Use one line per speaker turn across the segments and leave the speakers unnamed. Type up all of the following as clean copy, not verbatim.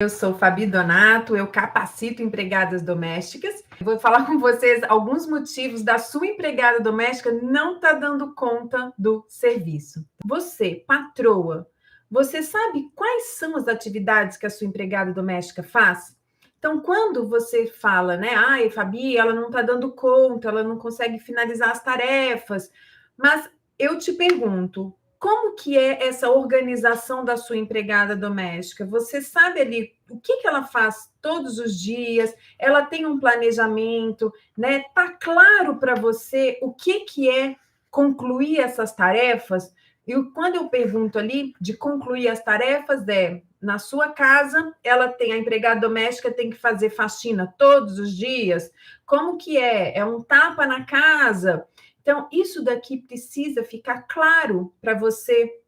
Eu sou Fabi Donato, eu capacito empregadas domésticas. Vou falar com vocês alguns motivos da sua empregada doméstica não estar dando conta do serviço. Você, patroa, você sabe quais são as atividades que a sua empregada doméstica faz? Então, quando você fala, né, ai, Fabi, ela não está dando conta, ela não consegue finalizar as tarefas, mas eu te pergunto, como que é essa organização da sua empregada doméstica? Você sabe ali o que ela faz todos os dias? Ela tem um planejamento, né? Tá claro para você o que é concluir essas tarefas? E quando eu pergunto ali de concluir as tarefas, na sua casa, ela tem a empregada doméstica, tem que fazer faxina todos os dias? Como que é? É um tapa na casa? Então, isso daqui precisa ficar claro para você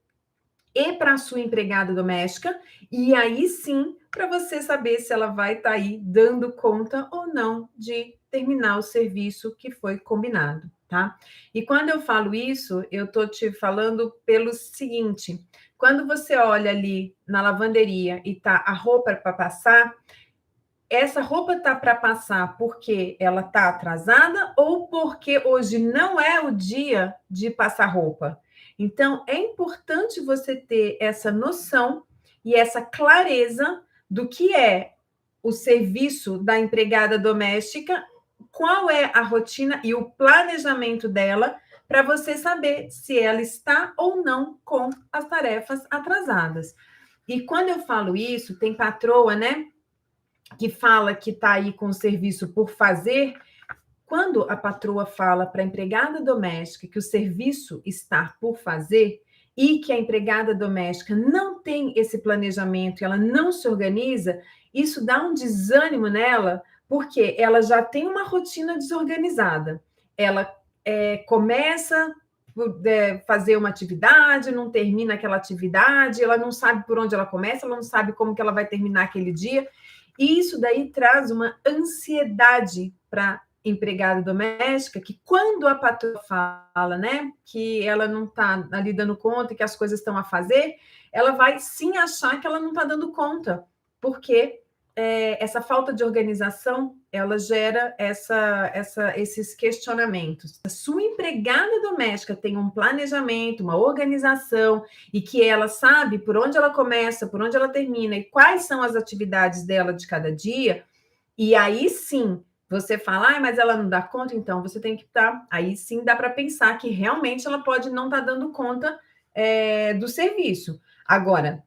e para a sua empregada doméstica, e aí sim, para você saber se ela vai estar aí dando conta ou não de terminar o serviço que foi combinado, tá? E quando eu falo isso, eu estou te falando pelo seguinte: quando você olha ali na lavanderia e tá a roupa para passar, essa roupa tá para passar porque ela tá atrasada ou porque hoje não é o dia de passar roupa? Então, é importante você ter essa noção e essa clareza do que é o serviço da empregada doméstica, qual é a rotina e o planejamento dela, para você saber se ela está ou não com as tarefas atrasadas. E quando eu falo isso, tem patroa, né, que fala que está aí com o serviço por fazer. Quando a patroa fala para a empregada doméstica que o serviço está por fazer e que a empregada doméstica não tem esse planejamento, ela não se organiza, isso dá um desânimo nela, porque ela já tem uma rotina desorganizada. Ela começa por fazer uma atividade, não termina aquela atividade, ela não sabe por onde ela começa, ela não sabe como que ela vai terminar aquele dia. E isso daí traz uma ansiedade para empregada doméstica, que quando a patroa fala, né, que ela não está ali dando conta, que as coisas estão a fazer, ela vai sim achar que ela não está dando conta, porque essa falta de organização, ela gera esses questionamentos. A sua empregada doméstica tem um planejamento, uma organização, e que ela sabe por onde ela começa, por onde ela termina, e quais são as atividades dela de cada dia, e aí sim, você fala, mas ela não dá conta, então você tem que estar. Aí sim dá para pensar que realmente ela pode não estar dando conta do serviço. Agora,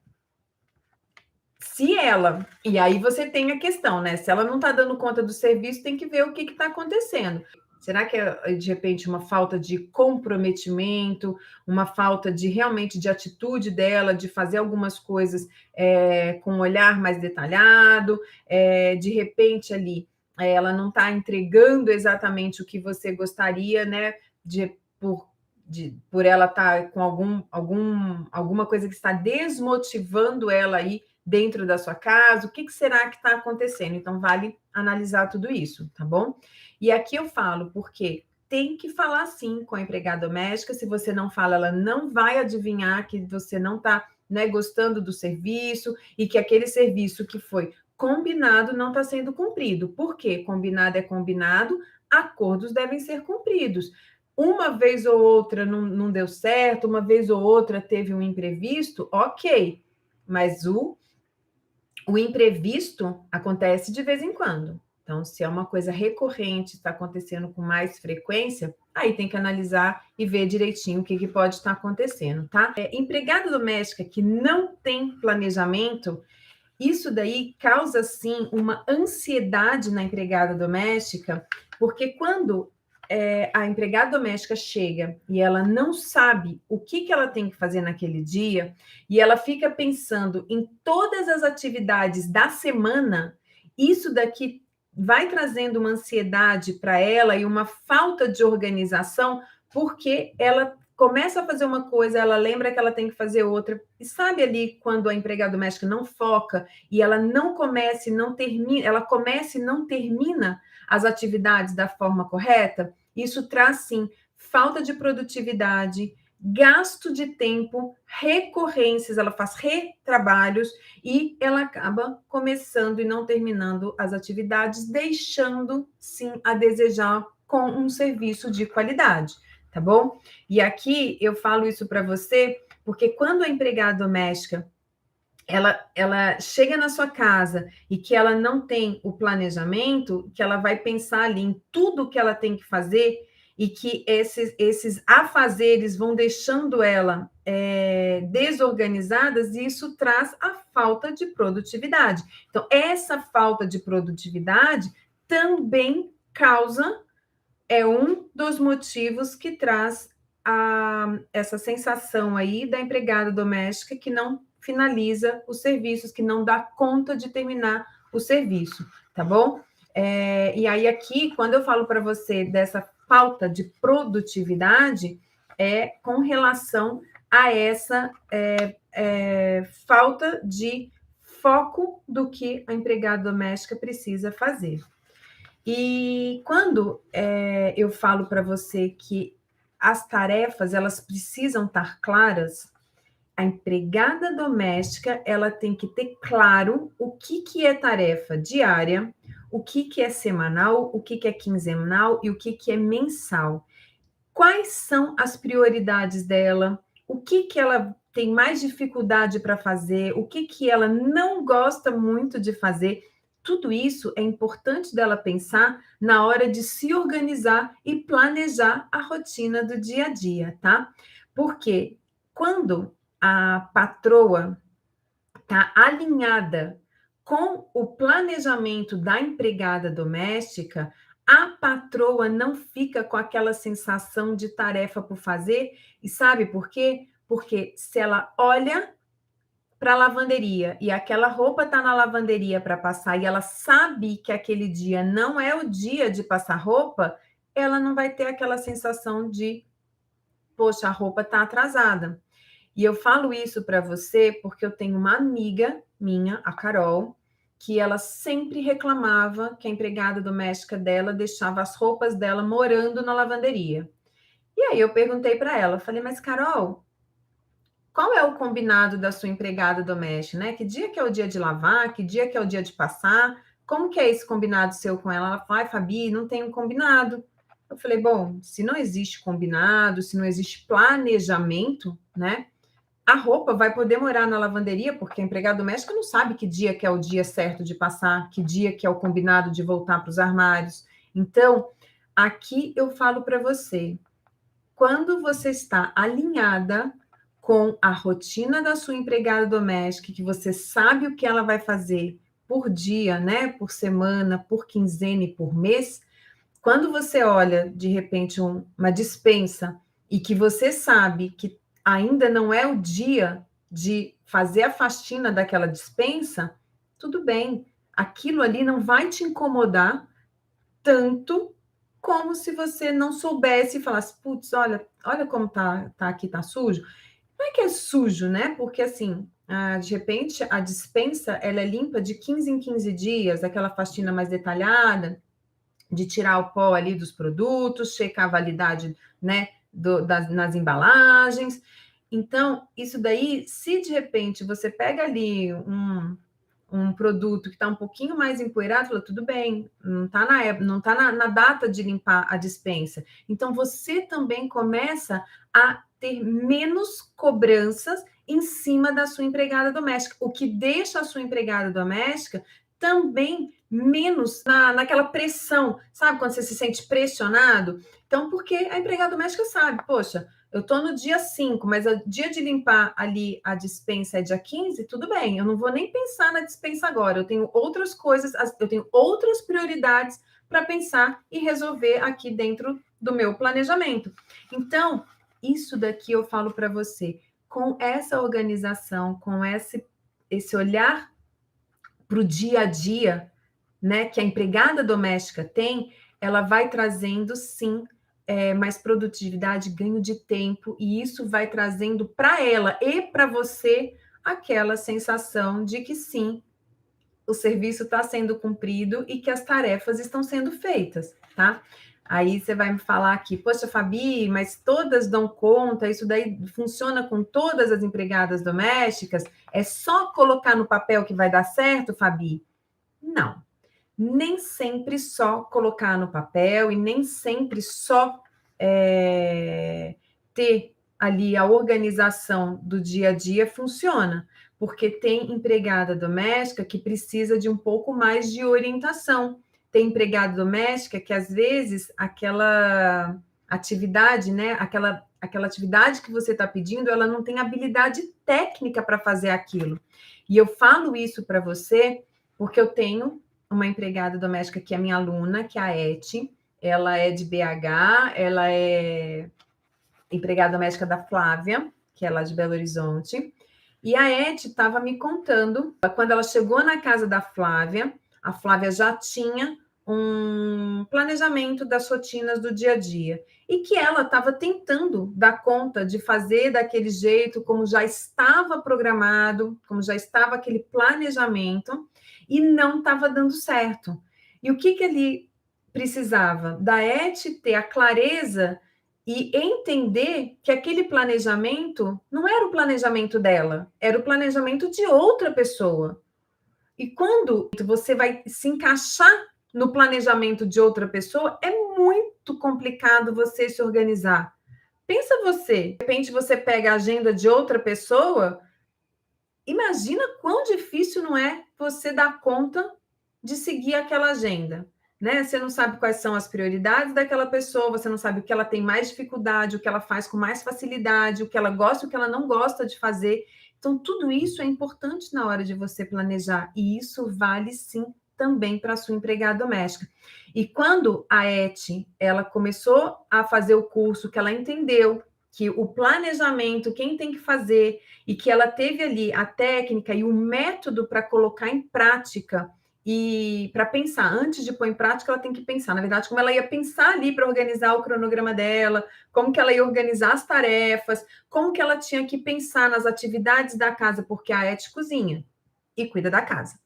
se ela. E aí você tem a questão, né? Se ela não está dando conta do serviço, tem que ver o que está acontecendo. Será que é, de repente, uma falta de comprometimento, uma falta de realmente de atitude dela, de fazer algumas coisas com um olhar mais detalhado, de repente ali ela não está entregando exatamente o que você gostaria, né? Por ela estar com alguma coisa que está desmotivando ela aí dentro da sua casa, o que será que está acontecendo? Então, vale analisar tudo isso, tá bom? E aqui eu falo porque tem que falar sim com a empregada doméstica. Se você não fala, ela não vai adivinhar que você não está, né, gostando do serviço e que aquele serviço que foi combinado não está sendo cumprido. Por quê? Combinado é combinado, acordos devem ser cumpridos. Uma vez ou outra não deu certo, uma vez ou outra teve um imprevisto, ok, mas o imprevisto acontece de vez em quando. Então, se é uma coisa recorrente, está acontecendo com mais frequência, aí tem que analisar e ver direitinho o que pode estar acontecendo, tá? Empregada doméstica que não tem planejamento, isso daí causa, sim, uma ansiedade na empregada doméstica, porque quando a empregada doméstica chega e ela não sabe o que ela tem que fazer naquele dia, e ela fica pensando em todas as atividades da semana, isso daqui vai trazendo uma ansiedade para ela e uma falta de organização, porque ela começa a fazer uma coisa, ela lembra que ela tem que fazer outra, e sabe ali quando a empregada doméstica não foca e ela não começa e não termina, ela começa e não termina as atividades da forma correta? Isso traz, sim, falta de produtividade, gasto de tempo, recorrências, ela faz retrabalhos e ela acaba começando e não terminando as atividades, deixando sim a desejar com um serviço de qualidade, tá bom? E aqui eu falo isso para você porque quando a empregada doméstica ela chega na sua casa e que ela não tem o planejamento, que ela vai pensar ali em tudo que ela tem que fazer e que esses afazeres vão deixando ela desorganizadas, e isso traz a falta de produtividade. Então, essa falta de produtividade também causa, é um dos motivos que traz essa sensação aí da empregada doméstica que não finaliza os serviços, que não dá conta de terminar o serviço, tá bom? E aí, aqui, quando eu falo para você dessa falta de produtividade, é com relação a essa falta de foco do que a empregada doméstica precisa fazer. E quando eu falo para você que as tarefas elas precisam estar claras, a empregada doméstica ela tem que ter claro o que é tarefa diária, o que é semanal, o que é quinzenal e o que é mensal. Quais são as prioridades dela? O que ela tem mais dificuldade para fazer? O que ela não gosta muito de fazer? Tudo isso é importante dela pensar na hora de se organizar e planejar a rotina do dia a dia, tá? Porque quando a patroa está alinhada com o planejamento da empregada doméstica, a patroa não fica com aquela sensação de tarefa por fazer. E sabe por quê? Porque se ela olha para a lavanderia e aquela roupa está na lavanderia para passar e ela sabe que aquele dia não é o dia de passar roupa, ela não vai ter aquela sensação de, poxa, a roupa está atrasada. E eu falo isso para você porque eu tenho uma amiga minha, a Carol, que ela sempre reclamava que a empregada doméstica dela deixava as roupas dela morando na lavanderia. E aí eu perguntei para ela, falei, mas Carol, qual é o combinado da sua empregada doméstica, né? Que dia que é o dia de lavar, que dia que é o dia de passar? Como que é esse combinado seu com ela? Ela falou, ai, Fabi, não tem um combinado. Eu falei, bom, se não existe combinado, se não existe planejamento, né? A roupa vai poder morar na lavanderia, porque a empregada doméstica não sabe que dia que é o dia certo de passar, que dia que é o combinado de voltar para os armários. Então, aqui eu falo para você, quando você está alinhada com a rotina da sua empregada doméstica, que você sabe o que ela vai fazer por dia, né, por semana, por quinzena e por mês, quando você olha, de repente, uma despensa e que você sabe que ainda não é o dia de fazer a faxina daquela despensa, tudo bem. Aquilo ali não vai te incomodar tanto como se você não soubesse e falasse, putz, olha como tá aqui, tá sujo. Não é que é sujo, né? Porque assim, de repente, a despensa ela é limpa de 15 em 15 dias, aquela faxina mais detalhada, de tirar o pó ali dos produtos, checar a validade, né, nas embalagens. Então, isso daí, se de repente você pega ali um produto que está um pouquinho mais empoeirado, fala, tudo bem, não está na época, não está na data de limpar a despensa. Então, você também começa a ter menos cobranças em cima da sua empregada doméstica, o que deixa a sua empregada doméstica também menos naquela pressão, sabe? Quando você se sente pressionado. Então, porque a empregada doméstica sabe, poxa, eu estou no dia 5, mas o dia de limpar ali a despensa é dia 15, tudo bem, eu não vou nem pensar na despensa agora, eu tenho outras coisas, eu tenho outras prioridades para pensar e resolver aqui dentro do meu planejamento. Então, isso daqui eu falo para você, com essa organização, com esse olhar para o dia a dia, né, que a empregada doméstica tem, ela vai trazendo, sim, mais produtividade, ganho de tempo, e isso vai trazendo para ela e para você aquela sensação de que, sim, o serviço está sendo cumprido e que as tarefas estão sendo feitas, tá? Aí você vai me falar aqui, poxa, Fabi, mas todas dão conta, isso daí funciona com todas as empregadas domésticas? É só colocar no papel que vai dar certo, Fabi? Não, nem sempre só colocar no papel e nem sempre só ter ali a organização do dia a dia funciona, porque tem empregada doméstica que precisa de um pouco mais de orientação. Tem empregada doméstica que, às vezes, aquela atividade, né, aquela atividade que você está pedindo, ela não tem habilidade técnica para fazer aquilo. E eu falo isso para você porque eu tenho uma empregada doméstica que é minha aluna, que é a Eti. Ela é de BH, ela é empregada doméstica da Flávia, que é lá de Belo Horizonte. E a Eti estava me contando, quando ela chegou na casa da Flávia, a Flávia já tinha um planejamento das rotinas do dia a dia e que ela estava tentando dar conta de fazer daquele jeito, como já estava programado, como já estava aquele planejamento, e não estava dando certo. E o que ele precisava? Da Eti ter a clareza e entender que aquele planejamento não era o planejamento dela, era o planejamento de outra pessoa. E quando você vai se encaixar no planejamento de outra pessoa, é muito complicado você se organizar. Pensa você, de repente você pega a agenda de outra pessoa, imagina quão difícil não é você dar conta de seguir aquela agenda, né? Você não sabe quais são as prioridades daquela pessoa, você não sabe o que ela tem mais dificuldade, o que ela faz com mais facilidade, o que ela gosta e o que ela não gosta de fazer. Então, tudo isso é importante na hora de você planejar, e isso vale sim também para a sua empregada doméstica. E quando a Eti, ela começou a fazer o curso, que ela entendeu que o planejamento, quem tem que fazer, e que ela teve ali a técnica e o método para colocar em prática e para pensar, antes de pôr em prática, ela tem que pensar, na verdade, como ela ia pensar ali para organizar o cronograma dela, como que ela ia organizar as tarefas, como que ela tinha que pensar nas atividades da casa, porque a Eti cozinha e cuida da casa.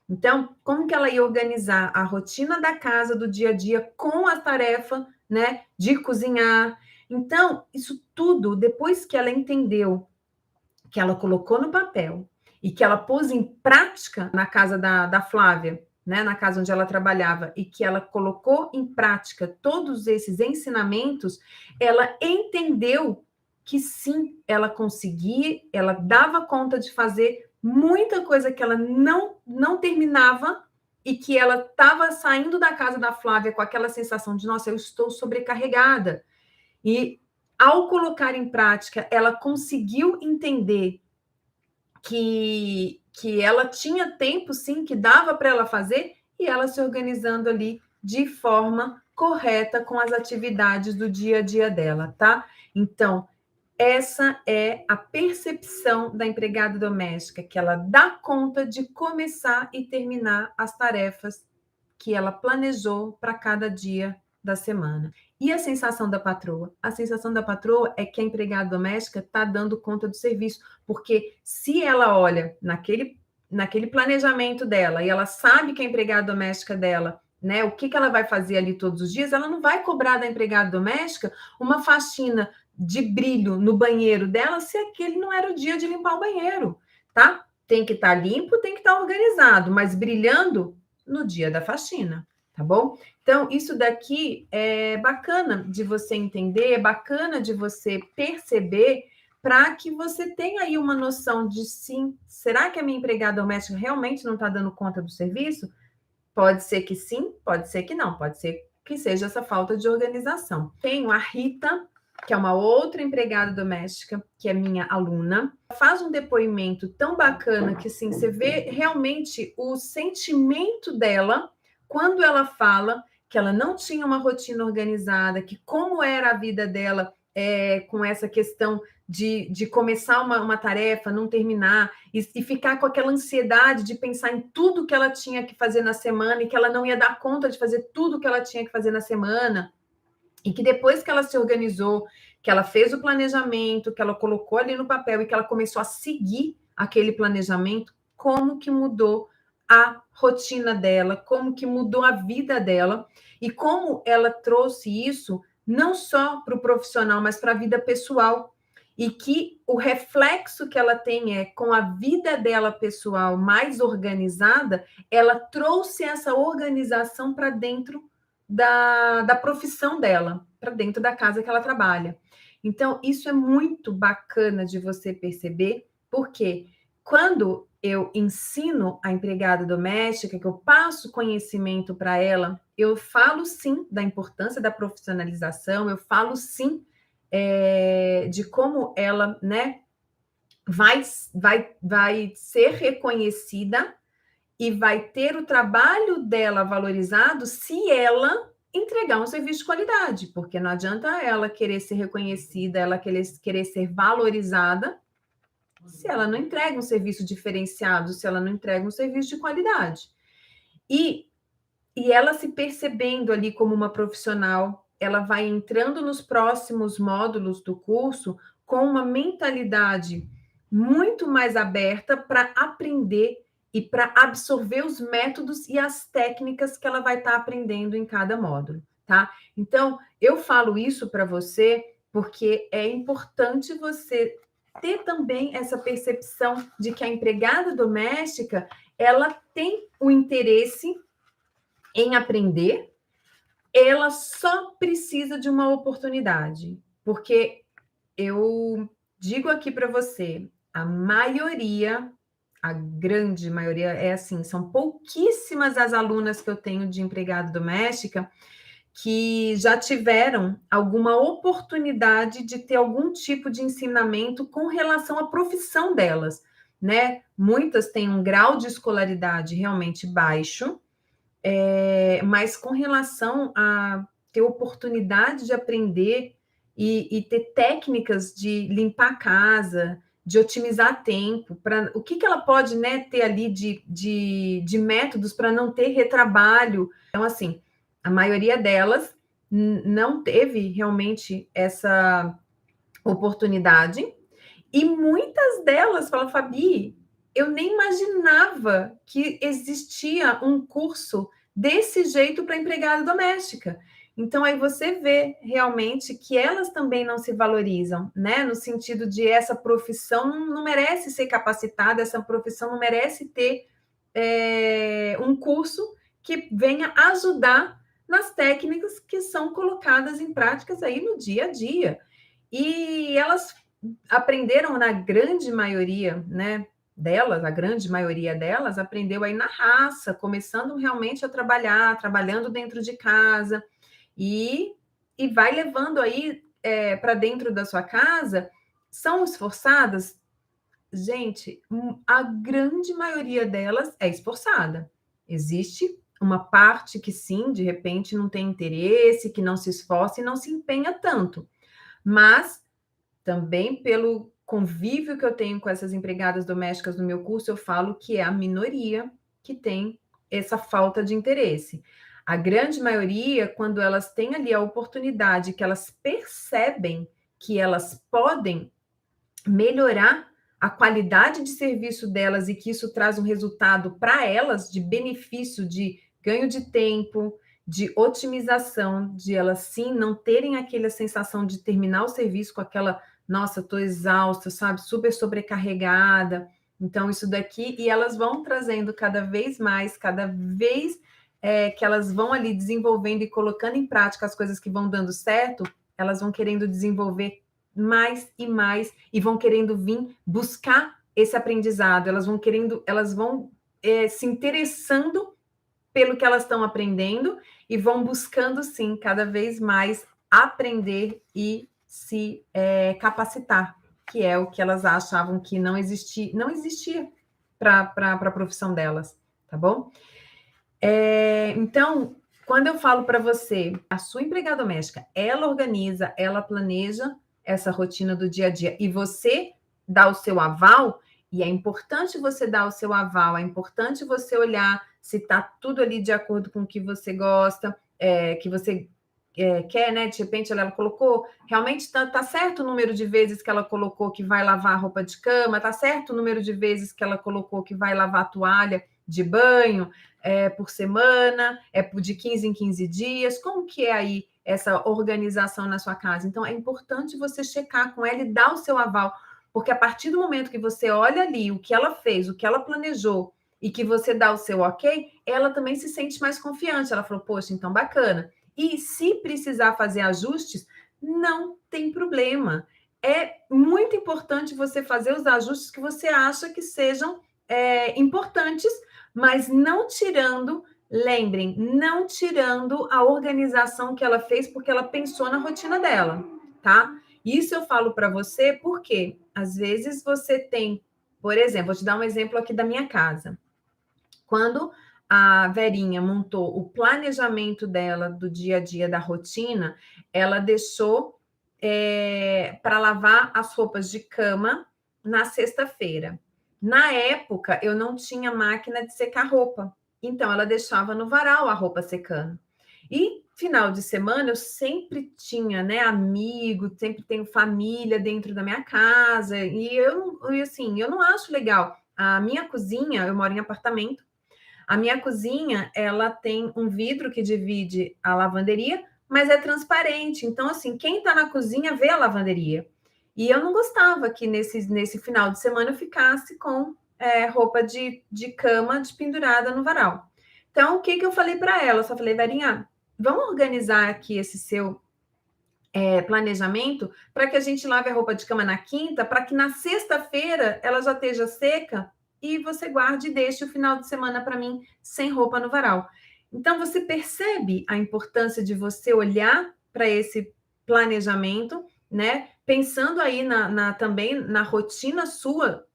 Então, como que ela ia organizar a rotina da casa, do dia a dia, com a tarefa, né, de cozinhar. Então, isso tudo, depois que ela entendeu, que ela colocou no papel e que ela pôs em prática na casa da Flávia, né, na casa onde ela trabalhava, e que ela colocou em prática todos esses ensinamentos, ela entendeu que sim, ela conseguia, ela dava conta de fazer muita coisa que ela não terminava, e que ela estava saindo da casa da Flávia com aquela sensação de, nossa, eu estou sobrecarregada. E ao colocar em prática, ela conseguiu entender que ela tinha tempo, sim, que dava para ela fazer, e ela se organizando ali de forma correta com as atividades do dia a dia dela, tá? Então, essa é a percepção da empregada doméstica, que ela dá conta de começar e terminar as tarefas que ela planejou para cada dia da semana. E a sensação da patroa? A sensação da patroa é que a empregada doméstica está dando conta do serviço, porque se ela olha naquele planejamento dela e ela sabe que a empregada doméstica dela, né, o que ela vai fazer ali todos os dias, ela não vai cobrar da empregada doméstica uma faxina de brilho no banheiro dela se aquele não era o dia de limpar o banheiro, tá? Tem que estar limpo, tem que estar organizado, mas brilhando no dia da faxina, tá bom? Então, isso daqui é bacana de você entender, é bacana de você perceber, para que você tenha aí uma noção de, sim, será que a minha empregada doméstica realmente não está dando conta do serviço? Pode ser que sim, pode ser que não, pode ser que seja essa falta de organização. Tenho a Rita, que é uma outra empregada doméstica, que é minha aluna, faz um depoimento tão bacana que, assim, você vê realmente o sentimento dela quando ela fala que ela não tinha uma rotina organizada, que como era a vida dela com essa questão de começar uma tarefa, não terminar, e ficar com aquela ansiedade de pensar em tudo que ela tinha que fazer na semana e que ela não ia dar conta de fazer tudo que ela tinha que fazer na semana. E que depois que ela se organizou, que ela fez o planejamento, que ela colocou ali no papel e que ela começou a seguir aquele planejamento, como que mudou a rotina dela, como que mudou a vida dela e como ela trouxe isso não só para o profissional, mas para a vida pessoal. E que o reflexo que ela tem é com a vida dela pessoal mais organizada, ela trouxe essa organização para dentro da profissão dela, para dentro da casa que ela trabalha. Então, isso é muito bacana de você perceber, porque quando eu ensino a empregada doméstica, que eu passo conhecimento para ela, eu falo sim da importância da profissionalização, eu falo sim de como ela, né, vai ser reconhecida e vai ter o trabalho dela valorizado se ela entregar um serviço de qualidade, porque não adianta ela querer ser reconhecida, ela querer ser valorizada, se ela não entrega um serviço diferenciado, se ela não entrega um serviço de qualidade. E ela se percebendo ali como uma profissional, ela vai entrando nos próximos módulos do curso com uma mentalidade muito mais aberta para aprender e para absorver os métodos e as técnicas que ela vai estar aprendendo em cada módulo, tá? Então, eu falo isso para você porque é importante você ter também essa percepção de que a empregada doméstica, ela tem o interesse em aprender, ela só precisa de uma oportunidade, porque eu digo aqui para você, a maioria, a grande maioria é assim, são pouquíssimas as alunas que eu tenho de empregada doméstica que já tiveram alguma oportunidade de ter algum tipo de ensinamento com relação à profissão delas, né? Muitas têm um grau de escolaridade realmente baixo, mas com relação a ter oportunidade de aprender e ter técnicas de limpar a casa, de otimizar tempo, para o que ela pode, né, ter ali de métodos para não ter retrabalho. Então, assim, a maioria delas não teve realmente essa oportunidade, e muitas delas falam, Fabi, eu nem imaginava que existia um curso desse jeito para empregada doméstica. Então, aí você vê realmente que elas também não se valorizam, né? No sentido de essa profissão não merece ser capacitada, essa profissão não merece ter um curso que venha ajudar nas técnicas que são colocadas em práticas aí no dia a dia. E elas aprenderam na grande maioria, né, delas, a grande maioria delas aprendeu aí na raça, começando realmente a trabalhar, trabalhando dentro de casa e vai levando aí para dentro da sua casa. São esforçadas? Gente, a grande maioria delas é esforçada. Existe uma parte que sim, de repente não tem interesse, que não se esforça e não se empenha tanto. Mas também pelo convívio que eu tenho com essas empregadas domésticas no meu curso, eu falo que é a minoria que tem essa falta de interesse. A grande maioria, quando elas têm ali a oportunidade, que elas percebem que elas podem melhorar a qualidade de serviço delas e que isso traz um resultado para elas de benefício, de ganho de tempo, de otimização, de elas sim não terem aquela sensação de terminar o serviço com aquela, nossa, estou exausta, sabe, super sobrecarregada. Então, isso daqui, e elas vão trazendo cada vez mais, cada vez que elas vão ali desenvolvendo e colocando em prática as coisas que vão dando certo, elas vão querendo desenvolver mais e vão querendo vir buscar esse aprendizado, elas vão se interessando pelo que elas estão aprendendo e vão buscando, sim, cada vez mais aprender e se capacitar, que é o que elas achavam que não existia para a profissão delas, tá bom? Então, quando eu falo para você, a sua empregada doméstica, ela organiza, ela planeja essa rotina do dia a dia e você dá o seu aval, e é importante você dar o seu aval, é importante você olhar se está tudo ali de acordo com o que você gosta, que você quer, né? De repente ela colocou, realmente está certo o número de vezes que ela colocou que vai lavar a roupa de cama, está certo o número de vezes que ela colocou que vai lavar a toalha, de banho por semana? É de 15 em 15 dias? Como que é aí essa organização na sua casa? Então, é importante você checar com ela e dar o seu aval, porque a partir do momento que você olha ali o que ela fez, o que ela planejou, e que você dá o seu ok, ela também se sente mais confiante. Ela falou, poxa, então bacana. E se precisar fazer ajustes, não tem problema. É muito importante você fazer os ajustes que você acha que sejam importantes, mas não tirando, lembrem, não tirando a organização que ela fez, porque ela pensou na rotina dela, tá? Isso eu falo para você porque, às vezes, você tem, por exemplo, vou te dar um exemplo aqui da minha casa. Quando a Verinha montou o planejamento dela do dia a dia, da rotina, ela deixou para lavar as roupas de cama na sexta-feira. Na época, eu não tinha máquina de secar roupa, então ela deixava no varal a roupa secando. E final de semana eu sempre tinha, né, amigo, sempre tenho família dentro da minha casa, e eu não acho legal. A minha cozinha, eu moro em apartamento, a minha cozinha, ela tem um vidro que divide a lavanderia, mas é transparente. Então, assim, quem está na cozinha vê a lavanderia. E eu não gostava que nesse final de semana eu ficasse com roupa de cama pendurada no varal. Então, o que eu falei para ela? Eu só falei, Verinha, vamos organizar aqui esse seu planejamento para que a gente lave a roupa de cama na quinta, para que na sexta-feira ela já esteja seca e você guarde e deixe o final de semana para mim sem roupa no varal. Então, você percebe a importância de você olhar para esse planejamento, né? Pensando aí também na rotina sua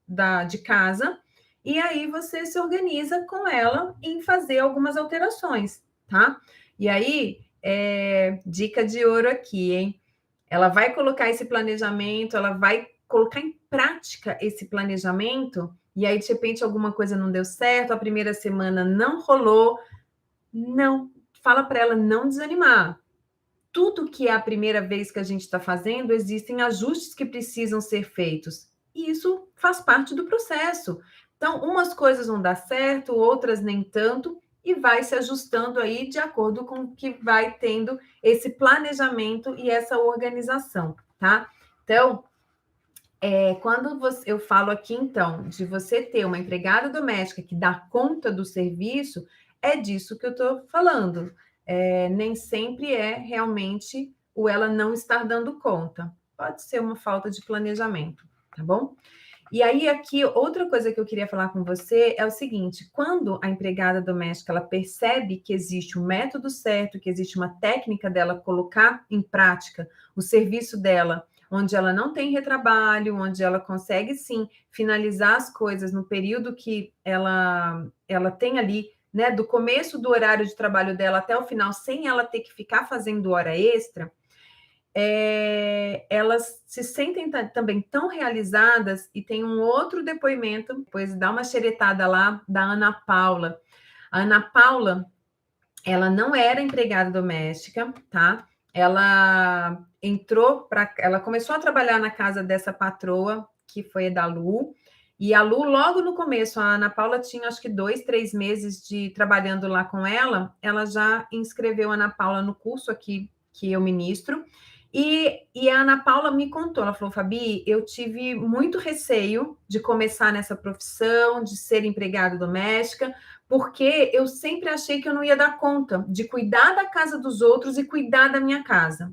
de casa, e aí você se organiza com ela em fazer algumas alterações, tá? E aí, dica de ouro aqui, hein? Ela vai colocar esse planejamento, ela vai colocar em prática esse planejamento, e aí, de repente, alguma coisa não deu certo, a primeira semana não rolou. Não, fala para ela não desanimar. Tudo que é a primeira vez que a gente está fazendo, existem ajustes que precisam ser feitos. E isso faz parte do processo. Então, umas coisas vão dar certo, outras nem tanto, e vai se ajustando aí de acordo com o que vai tendo esse planejamento e essa organização, tá? Então, quando eu falo aqui, então, de você ter uma empregada doméstica que dá conta do serviço, é disso que eu estou falando. Nem sempre é realmente o ela não estar dando conta. Pode ser uma falta de planejamento, tá bom? E aí, aqui, outra coisa que eu queria falar com você é o seguinte: quando a empregada doméstica ela percebe que existe um método certo, que existe uma técnica dela colocar em prática o serviço dela, onde ela não tem retrabalho, onde ela consegue sim finalizar as coisas no período que ela tem ali, né, do começo do horário de trabalho dela até o final, sem ela ter que ficar fazendo hora extra, elas se sentem também tão realizadas. E tem um outro depoimento, depois dá uma xeretada lá, da Ana Paula. A Ana Paula, ela não era empregada doméstica, tá? Ela ela começou a trabalhar na casa dessa patroa, que foi a da Lu, e a Lu, logo no começo, a Ana Paula tinha acho que 2, 3 meses de trabalhando lá com ela já inscreveu a Ana Paula no curso aqui que eu ministro, e a Ana Paula me contou, ela falou, Fabi, eu tive muito receio de começar nessa profissão, de ser empregada doméstica, porque eu sempre achei que eu não ia dar conta de cuidar da casa dos outros e cuidar da minha casa.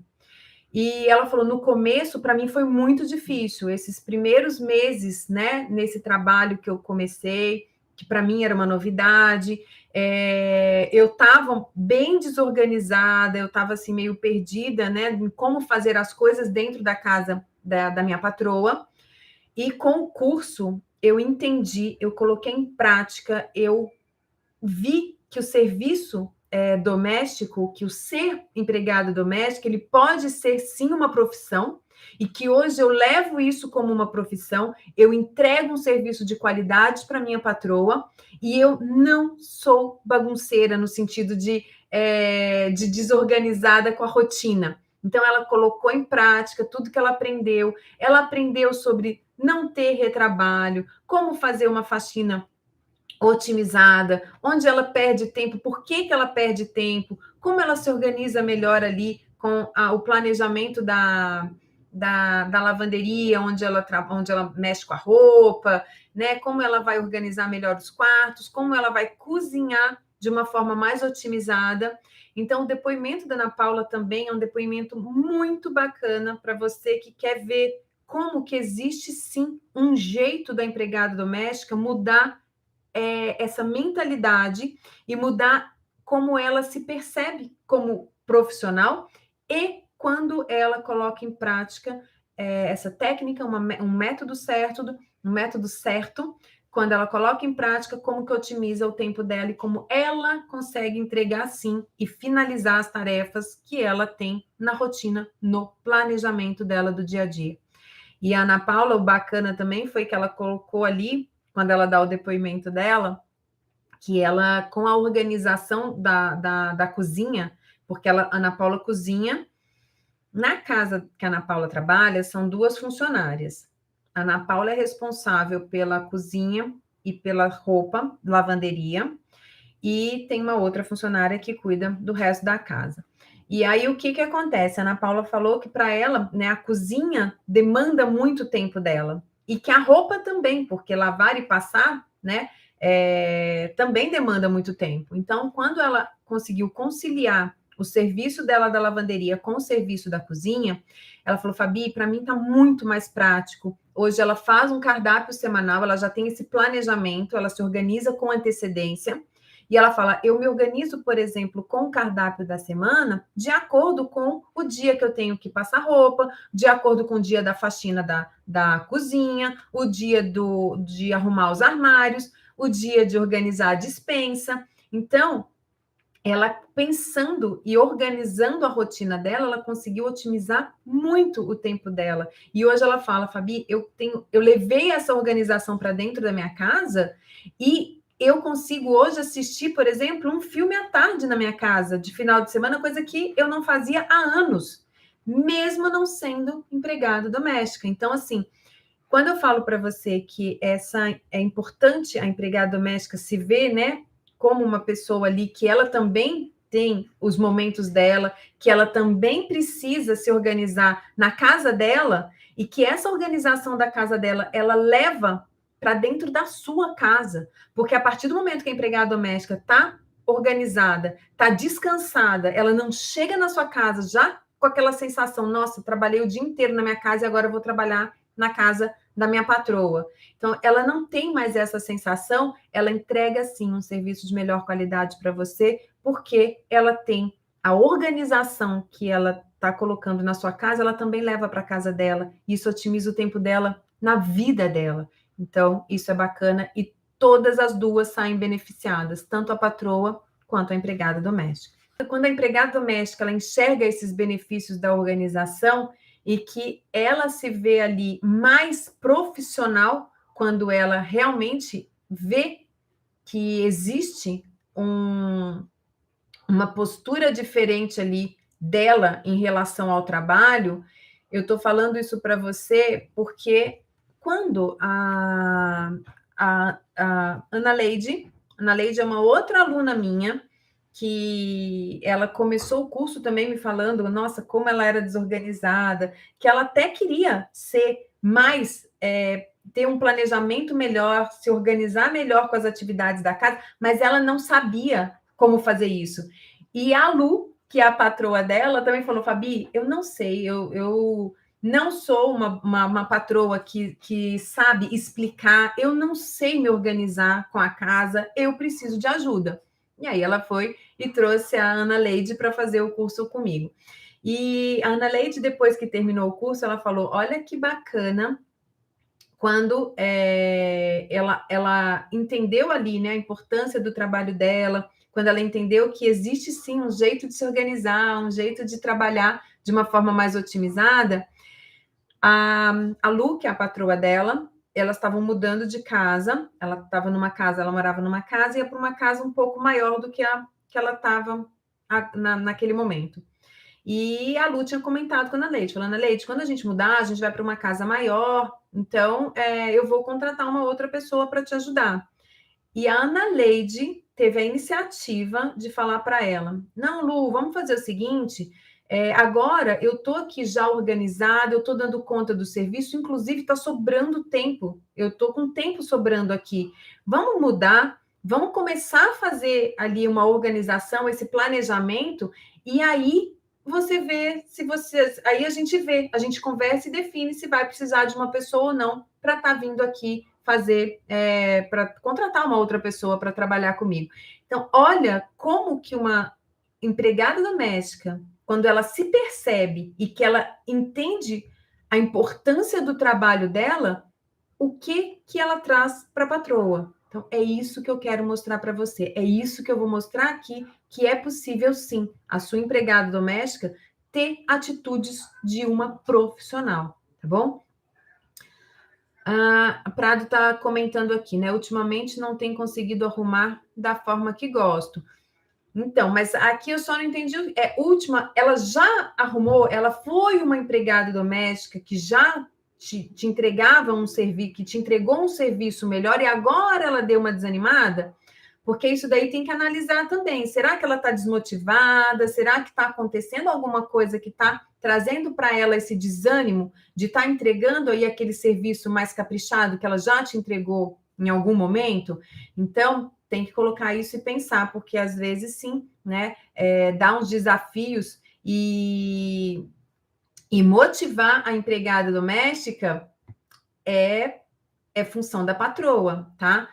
E ela falou, no começo, para mim foi muito difícil, esses primeiros meses, né, nesse trabalho que eu comecei, que para mim era uma novidade, eu estava bem desorganizada, eu estava assim meio perdida, né, em como fazer as coisas dentro da casa da minha patroa, e com o curso eu entendi, eu coloquei em prática, eu vi que o serviço doméstico, que o ser empregado doméstico, ele pode ser sim uma profissão, e que hoje eu levo isso como uma profissão, eu entrego um serviço de qualidade para minha patroa, e eu não sou bagunceira no sentido de desorganizada com a rotina. Então, ela colocou em prática tudo que ela aprendeu sobre não ter retrabalho, como fazer uma faxina otimizada, onde ela perde tempo, por que que ela perde tempo, como ela se organiza melhor ali com o planejamento da lavanderia, onde ela mexe com a roupa, né? Como ela vai organizar melhor os quartos, como ela vai cozinhar de uma forma mais otimizada. Então, o depoimento da Ana Paula também é um depoimento muito bacana para você que quer ver como que existe sim um jeito da empregada doméstica mudar essa mentalidade e mudar como ela se percebe como profissional e quando ela coloca em prática essa técnica, um método certo, quando ela coloca em prática, como que otimiza o tempo dela e como ela consegue entregar sim e finalizar as tarefas que ela tem na rotina, no planejamento dela do dia a dia. E a Ana Paula, o bacana também foi que ela colocou ali, quando ela dá o depoimento dela, que ela, com a organização da cozinha, porque a Ana Paula cozinha, na casa que a Ana Paula trabalha, são 2 funcionárias. A Ana Paula é responsável pela cozinha e pela roupa, lavanderia, e tem uma outra funcionária que cuida do resto da casa. E aí, o que que acontece? A Ana Paula falou que para ela, né, a cozinha demanda muito tempo dela. E que a roupa também, porque lavar e passar, né, também demanda muito tempo. Então, quando ela conseguiu conciliar o serviço dela da lavanderia com o serviço da cozinha, ela falou, Fabi, para mim está muito mais prático. Hoje ela faz um cardápio semanal, ela já tem esse planejamento, ela se organiza com antecedência. E ela fala: eu me organizo, por exemplo, com o cardápio da semana, de acordo com o dia que eu tenho que passar roupa, de acordo com o dia da faxina da cozinha, o dia de arrumar os armários, o dia de organizar a despensa. Então, ela pensando e organizando a rotina dela, ela conseguiu otimizar muito o tempo dela. E hoje ela fala, Fabi, eu levei essa organização para dentro da minha casa e eu consigo hoje assistir, por exemplo, um filme à tarde na minha casa, de final de semana, coisa que eu não fazia há anos, mesmo não sendo empregada doméstica. Então, assim, quando eu falo para você que é importante a empregada doméstica se ver, né, como uma pessoa ali que ela também tem os momentos dela, que ela também precisa se organizar na casa dela e que essa organização da casa dela ela leva para dentro da sua casa, porque a partir do momento que a empregada doméstica está organizada, está descansada, ela não chega na sua casa já com aquela sensação, nossa, trabalhei o dia inteiro na minha casa e agora eu vou trabalhar na casa da minha patroa. Então, ela não tem mais essa sensação, ela entrega, sim, um serviço de melhor qualidade para você, porque ela tem a organização que ela está colocando na sua casa, ela também leva para a casa dela. Isso otimiza o tempo dela na vida dela. Então, isso é bacana e todas as duas saem beneficiadas, tanto a patroa quanto a empregada doméstica. Quando a empregada doméstica ela enxerga esses benefícios da organização, e que ela se vê ali mais profissional quando ela realmente vê que existe uma postura diferente ali dela em relação ao trabalho. Eu estou falando isso para você porque quando a Ana Leide é uma outra aluna minha, que ela começou o curso também me falando, nossa, como ela era desorganizada, que ela até queria ser mais, ter um planejamento melhor, se organizar melhor com as atividades da casa, mas ela não sabia como fazer isso. E a Lu, que é a patroa dela, também falou, Fabi, eu não sei, eu não sou uma patroa que sabe explicar, eu não sei me organizar com a casa, eu preciso de ajuda. E aí ela foi e trouxe a Ana Leide para fazer o curso comigo. E a Ana Leide, depois que terminou o curso, ela falou: olha que bacana quando ela entendeu ali, né, a importância do trabalho dela, quando ela entendeu que existe sim um jeito de se organizar, um jeito de trabalhar de uma forma mais otimizada. A Lu, que é a patroa dela, elas estavam mudando de casa, ela estava numa casa, ela morava numa casa e ia para uma casa um pouco maior do que a que ela estava naquele momento. E a Lu tinha comentado com a Ana Leite, falando, Ana Leite, quando a gente mudar, a gente vai para uma casa maior, então eu vou contratar uma outra pessoa para te ajudar. E a Ana Leide teve a iniciativa de falar para ela: não, Lu, vamos fazer o seguinte. Agora eu estou aqui já organizada, eu estou dando conta do serviço, inclusive está sobrando tempo, eu estou com tempo sobrando aqui. Vamos mudar, vamos começar a fazer ali uma organização, esse planejamento, e aí você vê se você. Aí a gente conversa e define se vai precisar de uma pessoa ou não para estar vindo aqui fazer, para contratar uma outra pessoa para trabalhar comigo. Então, olha como que uma empregada doméstica, quando ela se percebe e que ela entende a importância do trabalho dela, o que ela traz para a patroa. Então, é isso que eu quero mostrar para você. É isso que eu vou mostrar aqui, que é possível, sim, a sua empregada doméstica ter atitudes de uma profissional, tá bom? A Prado está comentando aqui, né? Ultimamente não tem conseguido arrumar da forma que gosto. Então, mas aqui eu só não entendi. Última, ela já arrumou, ela foi uma empregada doméstica que já te entregava um serviço, que te entregou um serviço melhor e agora ela deu uma desanimada? Porque isso daí tem que analisar também. Será que ela está desmotivada? Será que está acontecendo alguma coisa que está trazendo para ela esse desânimo de estar entregando aí aquele serviço mais caprichado que ela já te entregou em algum momento? Então, tem que colocar isso e pensar, porque às vezes sim, né? Dá uns desafios e motivar a empregada doméstica é função da patroa, tá?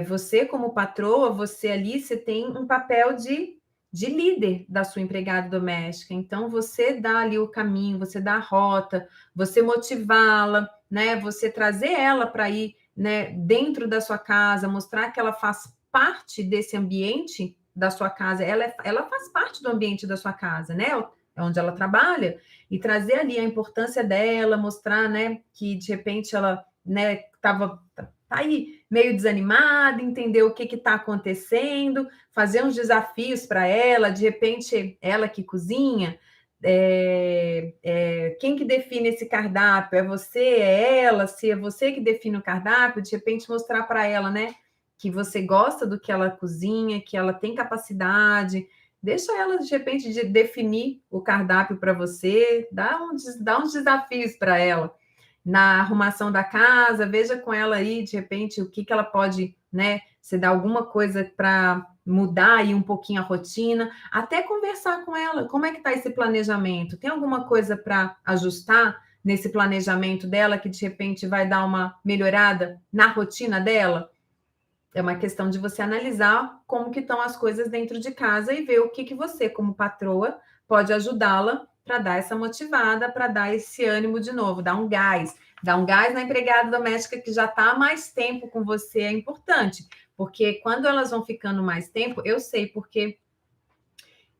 Você, como patroa, você ali, você tem um papel de líder da sua empregada doméstica. Então, você dá ali o caminho, você dá a rota, você motivá-la, né? Você trazer ela para ir, né, dentro da sua casa, mostrar que ela faz parte desse ambiente da sua casa. Ela faz parte do ambiente da sua casa, né? É onde ela trabalha. E trazer ali a importância dela, mostrar, né, que de repente ela, né, tá aí meio desanimada, entender o que está acontecendo, fazer uns desafios para ela, de repente, ela que cozinha, quem que define esse cardápio? É você, é ela? Se é você que define o cardápio, de repente mostrar para ela, né, que você gosta do que ela cozinha, que ela tem capacidade, deixa ela, de repente, de definir o cardápio para você, dá uns desafios para ela na arrumação da casa, veja com ela aí, de repente, o que ela pode, né? Você dá alguma coisa para mudar aí um pouquinho a rotina, até conversar com ela, como é que está esse planejamento? Tem alguma coisa para ajustar nesse planejamento dela que de repente vai dar uma melhorada na rotina dela? É uma questão de você analisar como que estão as coisas dentro de casa e ver o que você, como patroa, pode ajudá-la para dar essa motivada, para dar esse ânimo de novo, dar um gás. Dar um gás na empregada doméstica que já está há mais tempo com você é importante, porque quando elas vão ficando mais tempo, eu sei, porque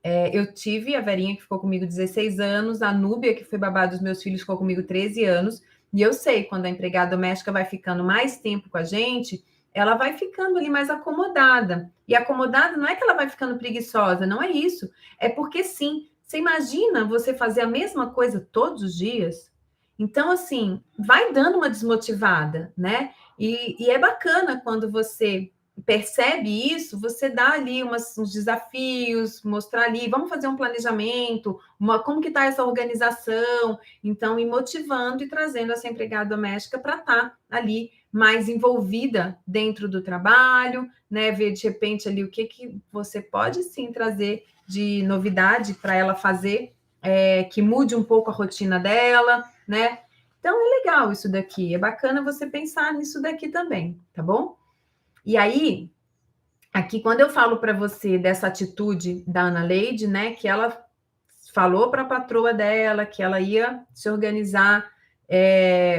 eu tive a Verinha, que ficou comigo 16 anos, a Núbia, que foi babá dos meus filhos, ficou comigo 13 anos, e eu sei, quando a empregada doméstica vai ficando mais tempo com a gente, ela vai ficando ali mais acomodada. E acomodada não é que ela vai ficando preguiçosa, não é isso. É porque sim, você imagina você fazer a mesma coisa todos os dias? Então, assim, vai dando uma desmotivada, né? E é bacana quando você percebe isso, você dá ali uns desafios, mostrar ali, vamos fazer um planejamento, como que está essa organização, então, ir motivando e trazendo essa empregada doméstica para estar ali mais envolvida dentro do trabalho, né? Ver de repente ali o que você pode sim trazer de novidade para ela fazer, que mude um pouco a rotina dela, né? Então é legal isso daqui, é bacana você pensar nisso daqui também, tá bom? E aí, aqui quando eu falo para você dessa atitude da Ana Leide, né, que ela falou para a patroa dela que ela ia se organizar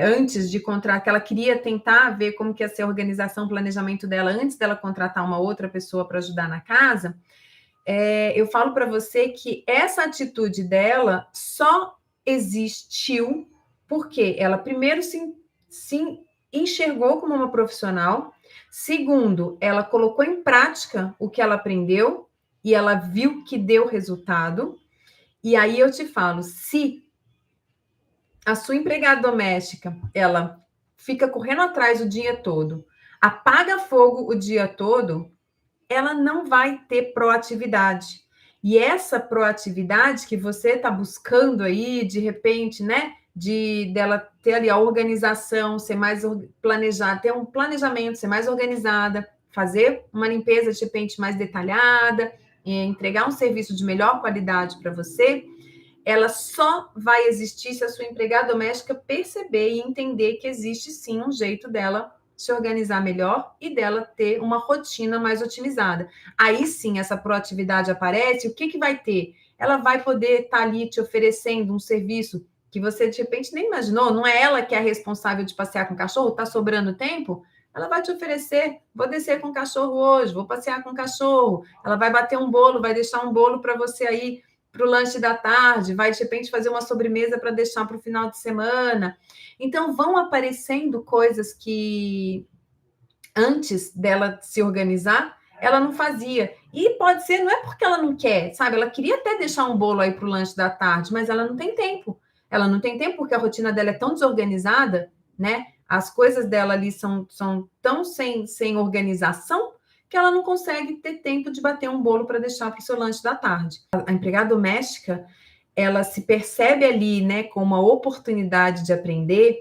antes de contratar, que ela queria tentar ver como que ia ser a organização, o planejamento dela antes dela contratar uma outra pessoa para ajudar na casa. Eu falo para você que essa atitude dela só existiu porque ela primeiro se enxergou como uma profissional, segundo, ela colocou em prática o que ela aprendeu e ela viu que deu resultado. E aí eu te falo, se a sua empregada doméstica, ela fica correndo atrás o dia todo, apaga fogo o dia todo, ela não vai ter proatividade. E essa proatividade que você está buscando aí, de repente, né? Dela ter ali a organização, ser mais planejada, ter um planejamento, ser mais organizada, fazer uma limpeza de repente mais detalhada, entregar um serviço de melhor qualidade para você, ela só vai existir se a sua empregada doméstica perceber e entender que existe sim um jeito dela se organizar melhor e dela ter uma rotina mais otimizada. Aí sim essa proatividade aparece, o que, que vai ter? Ela vai poder estar ali te oferecendo um serviço que você de repente nem imaginou, não é ela que é a responsável de passear com o cachorro, está sobrando tempo? Ela vai te oferecer, vou descer com o cachorro hoje, vou passear com o cachorro. Ela vai bater um bolo, vai deixar um bolo para você aí para o lanche da tarde, vai de repente fazer uma sobremesa para deixar para o final de semana. Então vão aparecendo coisas que antes dela se organizar, ela não fazia. E pode ser, não é porque ela não quer, sabe? Ela queria até deixar um bolo aí para o lanche da tarde, mas ela não tem tempo. Ela não tem tempo porque a rotina dela é tão desorganizada, né? As coisas dela ali são tão sem organização que ela não consegue ter tempo de bater um bolo para deixar para o seu lanche da tarde. A empregada doméstica, ela se percebe ali, né, com uma oportunidade de aprender,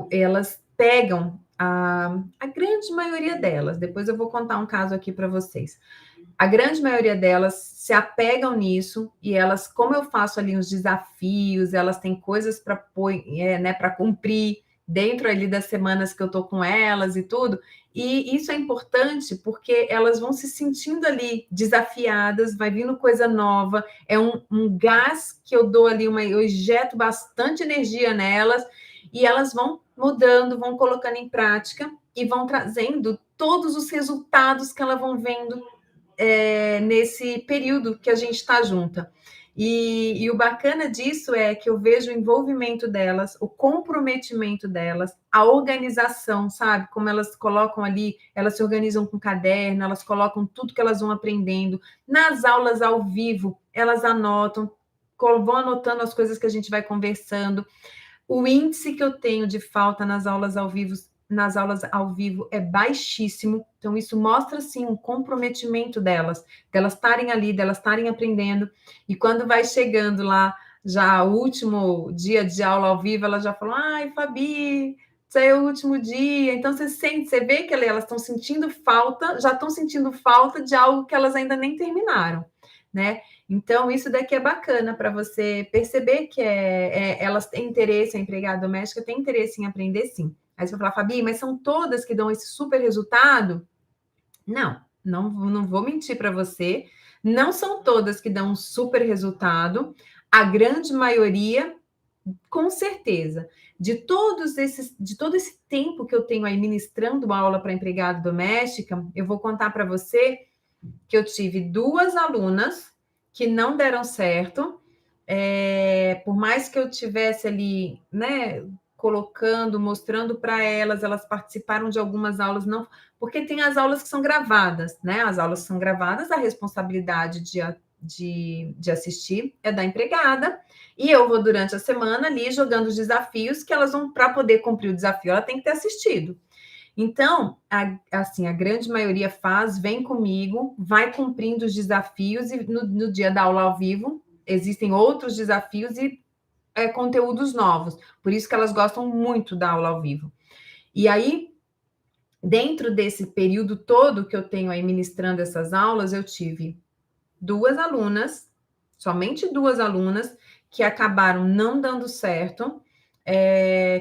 elas pegam a grande maioria delas, depois eu vou contar um caso aqui para vocês. A grande maioria delas se apegam nisso e elas, como eu faço ali uns desafios, elas têm coisas para né, para cumprir dentro ali das semanas que eu estou com elas e tudo. E isso é importante porque elas vão se sentindo ali desafiadas, vai vindo coisa nova, é um gás que eu dou ali, eu injeto bastante energia nelas e elas vão mudando, vão colocando em prática e vão trazendo todos os resultados que elas vão vendo nesse período que a gente está junta. E o bacana disso é que eu vejo o envolvimento delas, o comprometimento delas, a organização, sabe? Como elas colocam ali, elas se organizam com caderno, elas colocam tudo que elas vão aprendendo. Nas aulas ao vivo, elas anotam, vão anotando as coisas que a gente vai conversando. O índice que eu tenho de falta nas aulas ao vivo é baixíssimo, então isso mostra sim um comprometimento delas estarem ali, delas estarem aprendendo, e quando vai chegando lá já o último dia de aula ao vivo, elas já falam: ai, Fabi, isso aí é o último dia. Então você vê que elas estão sentindo falta, já estão sentindo falta de algo que elas ainda nem terminaram, né? Então, isso daqui é bacana para você perceber que elas têm interesse, a empregada doméstica tem interesse em aprender, sim. Aí você vai falar: Fabi, mas são todas que dão esse super resultado? Não vou mentir para você. Não são todas que dão um super resultado. A grande maioria, com certeza. De todo esse tempo que eu tenho aí ministrando uma aula para empregada doméstica, eu vou contar para você que eu tive 2 alunas que não deram certo, por mais que eu tivesse ali, né, colocando, mostrando para elas, elas participaram de algumas aulas, não, porque tem as aulas que são gravadas, né? As aulas que são gravadas, a responsabilidade de assistir é da empregada, e eu vou durante a semana ali jogando os desafios que elas vão, para poder cumprir o desafio, ela tem que ter assistido. Então, assim, a grande maioria vem comigo, vai cumprindo os desafios, e no dia da aula ao vivo, existem outros desafios e conteúdos novos. Por isso que elas gostam muito da aula ao vivo. E aí, dentro desse período todo que eu tenho aí ministrando essas aulas, eu tive 2 alunas, somente 2 alunas, que acabaram não dando certo,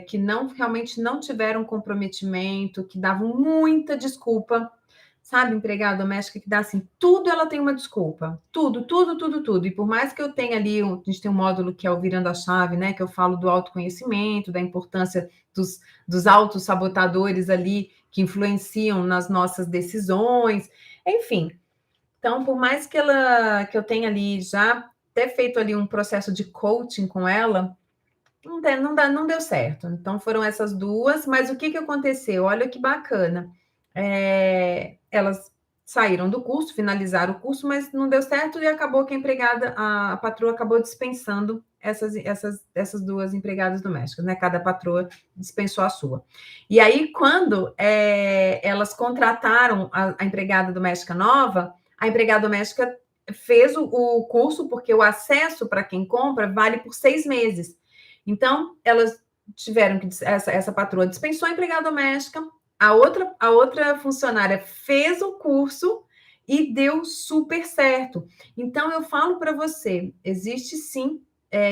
que realmente não tiveram comprometimento, que davam muita desculpa, sabe, empregada doméstica que dá assim, tudo ela tem uma desculpa, tudo, tudo, tudo, tudo. E por mais que eu tenha ali, a gente tem um módulo que é o Virando a Chave, né, que eu falo do autoconhecimento, da importância dos autossabotadores ali que influenciam nas nossas decisões, enfim. Então, por mais que eu tenha ali já até feito ali um processo de coaching com ela, não deu certo. Então, foram essas 2, mas o que aconteceu? Olha que bacana. Elas saíram do curso, finalizaram o curso, mas não deu certo e acabou que a patroa acabou dispensando essas duas empregadas domésticas, né? Cada patroa dispensou a sua. E aí, quando elas contrataram a empregada doméstica nova, a empregada doméstica fez o curso, porque o acesso para quem compra vale por 6 meses. Então, elas tiveram que... Essa patroa dispensou a empregada doméstica, a outra funcionária fez o curso e deu super certo. Então, eu falo para você, existe sim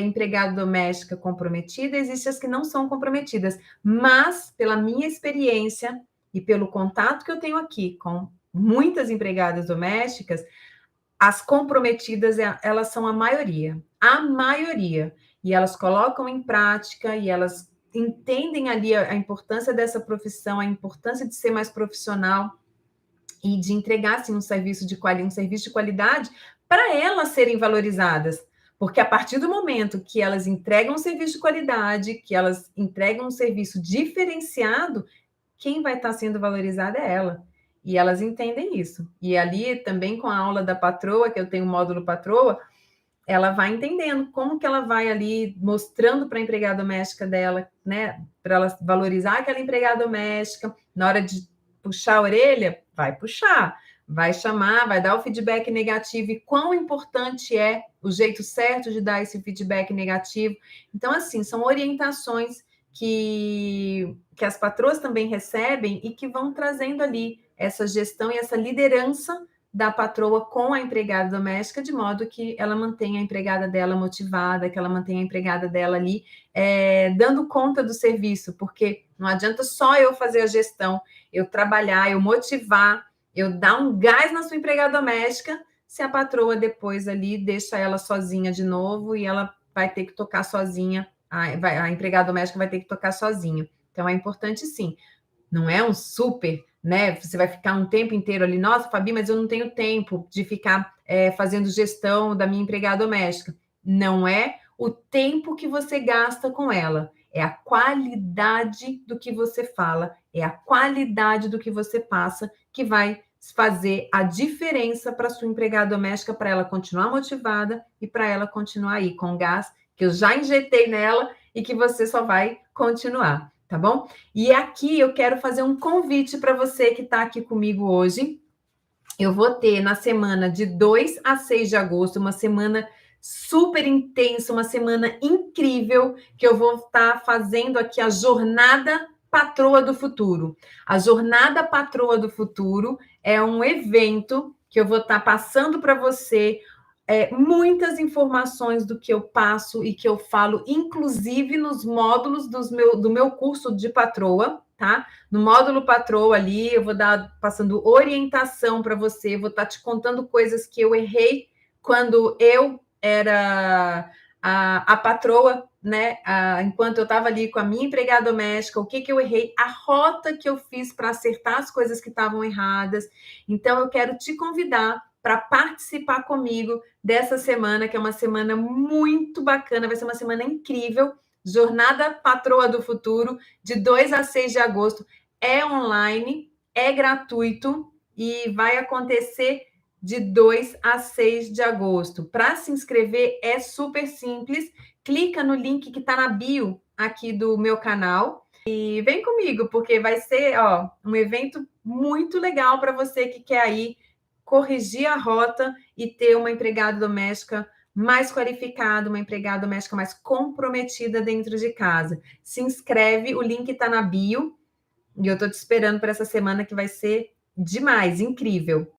empregada doméstica comprometida, existem as que não são comprometidas, mas pela minha experiência e pelo contato que eu tenho aqui com muitas empregadas domésticas, as comprometidas, elas são a maioria, e elas colocam em prática e elas entendem ali a importância dessa profissão, a importância de ser mais profissional e de entregar assim, um serviço de qualidade para elas serem valorizadas. Porque a partir do momento que elas entregam um serviço de qualidade, que elas entregam um serviço diferenciado, quem vai estar sendo valorizada é ela. E elas entendem isso. E ali também com a aula da patroa, que eu tenho o módulo patroa, ela vai entendendo como que ela vai ali mostrando para a empregada doméstica dela, né, para ela valorizar aquela empregada doméstica, na hora de puxar a orelha, vai puxar, vai chamar, vai dar o feedback negativo e quão importante é o jeito certo de dar esse feedback negativo. Então, assim, são orientações que as patroas também recebem e que vão trazendo ali essa gestão e essa liderança da patroa com a empregada doméstica, de modo que ela mantenha a empregada dela motivada, que ela mantenha a empregada dela ali dando conta do serviço, porque não adianta só eu fazer a gestão, eu trabalhar, eu motivar, eu dar um gás na sua empregada doméstica, se a patroa depois ali deixa ela sozinha de novo e ela vai ter que tocar sozinha, a empregada doméstica vai ter que tocar sozinha. Então, é importante sim, não é um super... né? Você vai ficar um tempo inteiro ali, nossa, Fabi, mas eu não tenho tempo de ficar fazendo gestão da minha empregada doméstica. Não é o tempo que você gasta com ela, é a qualidade do que você fala, é a qualidade do que você passa que vai fazer a diferença para sua empregada doméstica, para ela continuar motivada e para ela continuar aí com o gás que eu já injetei nela e que você só vai continuar. Tá bom? E aqui eu quero fazer um convite para você que está aqui comigo hoje. Eu vou ter na semana de 2 a 6 de agosto, uma semana super intensa, uma semana incrível, que eu vou estar fazendo aqui a Jornada Patroa do Futuro. A Jornada Patroa do Futuro é um evento que eu vou estar passando para você muitas informações do que eu passo e que eu falo, inclusive nos módulos do meu curso de patroa, tá? No módulo patroa ali, eu vou estar passando orientação para você, vou estar te contando coisas que eu errei quando eu era a patroa, né? Enquanto eu estava ali com a minha empregada doméstica, o que eu errei, a rota que eu fiz para acertar as coisas que estavam erradas. Então, eu quero te convidar para participar comigo dessa semana, que é uma semana muito bacana, vai ser uma semana incrível, Jornada Patroa do Futuro, de 2 a 6 de agosto, é online, é gratuito e vai acontecer de 2 a 6 de agosto. Para se inscrever é super simples, clica no link que está na bio aqui do meu canal e vem comigo, porque vai ser um evento muito legal para você que quer aí corrigir a rota e ter uma empregada doméstica mais qualificada, uma empregada doméstica mais comprometida dentro de casa. Se inscreve, o link está na bio, e eu estou te esperando para essa semana que vai ser demais, incrível.